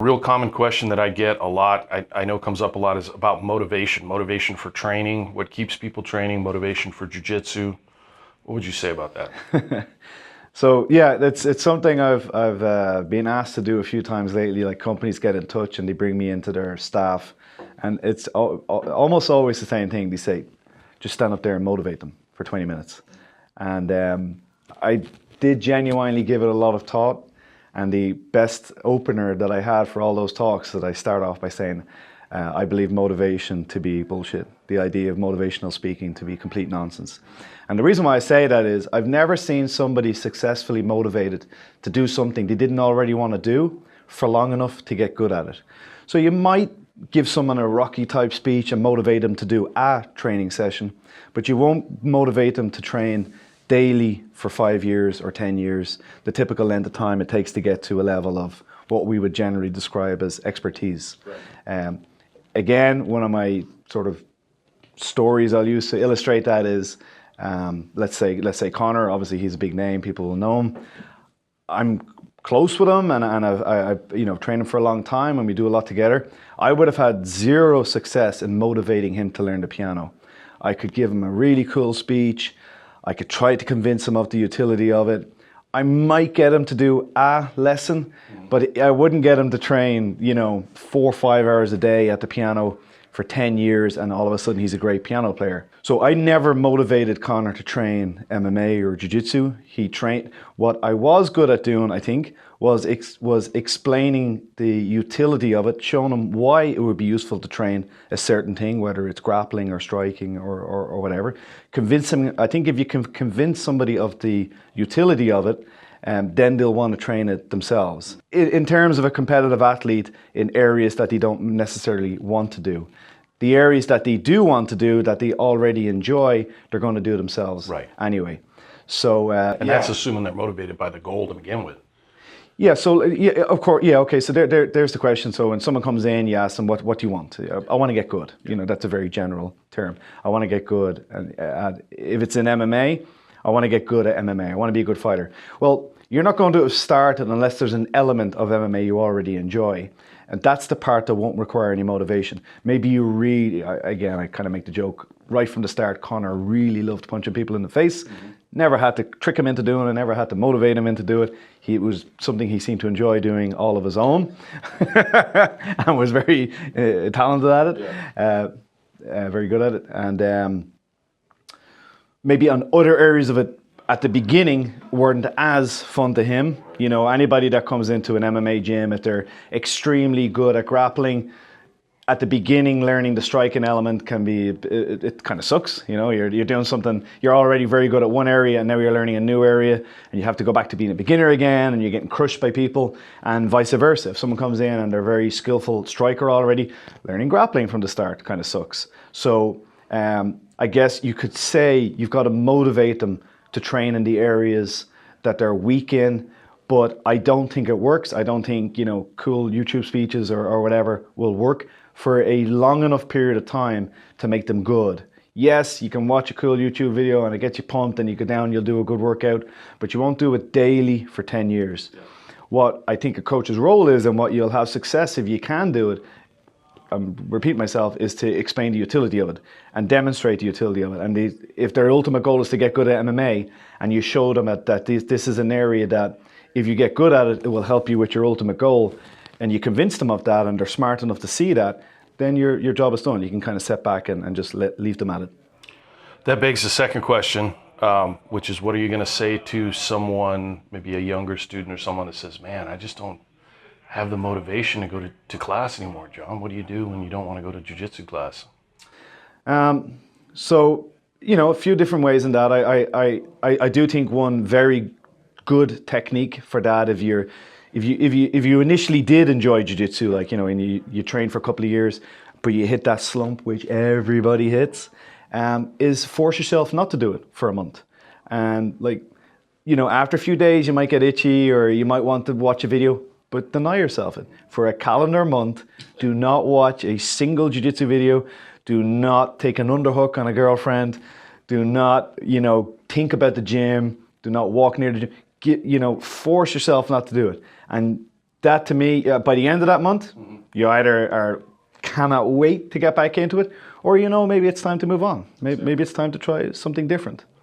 Real common question that I get a lot, I know comes up a lot, is about motivation for training, what keeps people training, motivation for jiu-jitsu. What would you say about that? So yeah, it's something I've been asked to do a few times lately. Like companies get in touch and they bring me into their staff, and it's almost always the same thing. They say, just stand up there and motivate them for 20 minutes. And I did genuinely give it a lot of thought. And the best opener that I had for all those talks, that I start off by saying, I believe motivation to be bullshit. The idea of motivational speaking to be complete nonsense. And the reason why I say that is I've never seen somebody successfully motivated to do something they didn't already want to do for long enough to get good at it. So you might give someone a Rocky type speech and motivate them to do a training session, but you won't motivate them to train daily for 5 years or 10 years, the typical length of time it takes to get to a level of what we would generally describe as expertise. Right. Again, one of my sort of stories I'll use to illustrate that is, let's say Conor. Obviously he's a big name, people will know him. I'm close with him, and I've trained him for a long time, and we do a lot together. I would have had zero success in motivating him to learn the piano. I could give him a really cool speech. I could try to convince him of the utility of it. I might get him to do a lesson, but I wouldn't get him to train, 4 or 5 hours a day at the piano for 10 years and all of a sudden he's a great piano player. So I never motivated Conor to train MMA or jiu-jitsu. He trained, what I was good at doing, I think, was explaining the utility of it, showing him why it would be useful to train a certain thing, whether it's grappling or striking or whatever. Convince him. I think if you can convince somebody of the utility of it, then they'll want to train it themselves. In terms of a competitive athlete, in areas that they don't necessarily want to do. The areas that they do want to do, that they already enjoy, they're going to do themselves anyway. So, and that's assuming they're motivated by the goal to begin with. Yeah, so yeah, of course, yeah, okay. So there's the question. So when someone comes in, you ask them, what do you want? I want to get good. That's a very general term. I want to get good. And if it's in MMA, I want to get good at MMA. I want to be a good fighter. Well, you're not going to start it unless there's an element of MMA you already enjoy. And that's the part that won't require any motivation. Maybe you really, again, I kind of make the joke, right from the start, Conor really loved punching people in the face. Mm-hmm. Never had to trick him into doing it, never had to motivate him into do it. It was something he seemed to enjoy doing all of his own and was very talented at it, very good at it. And maybe on other areas of it at the beginning weren't as fun to him. Anybody that comes into an MMA gym, if they're extremely good at grappling, at the beginning, learning the striking element can be, it kind of sucks. You're doing something, you're already very good at one area and now you're learning a new area and you have to go back to being a beginner again and you're getting crushed by people, and vice versa. If someone comes in and they're a very skillful striker already, learning grappling from the start kind of sucks. So I guess you could say you've got to motivate them to train in the areas that they're weak in, but I don't think it works. I don't think, cool YouTube speeches or whatever will work for a long enough period of time to make them good. Yes, you can watch a cool YouTube video and it gets you pumped and you go down, you'll do a good workout, but you won't do it daily for 10 years. Yeah. What I think a coach's role is, and what you'll have success if you can do it, repeat myself, is to explain the utility of it and demonstrate the utility of it. And if their ultimate goal is to get good at MMA, and you show them that this is an area that if you get good at it, it will help you with your ultimate goal, and you convince them of that and they're smart enough to see that, then your job is done. You can kind of sit back and just leave them at it. That begs the second question, which is, what are you going to say to someone, maybe a younger student or someone that says, man, I just don't have the motivation to go to class anymore, John? What do you do when you don't want to go to jiu-jitsu class? So, a few different ways in that. I do think one very good technique for that, if you initially did enjoy jiu-jitsu, and you train for a couple of years, but you hit that slump, which everybody hits, is force yourself not to do it for a month. And after a few days, you might get itchy or you might want to watch a video, but deny yourself it. For a calendar month, do not watch a single jiu-jitsu video. Do not take an underhook on a girlfriend. Do not, think about the gym. Do not walk near the gym. Force yourself not to do it. And that to me, by the end of that month, you either are cannot wait to get back into it, or maybe it's time to move on. Maybe it's time to try something different.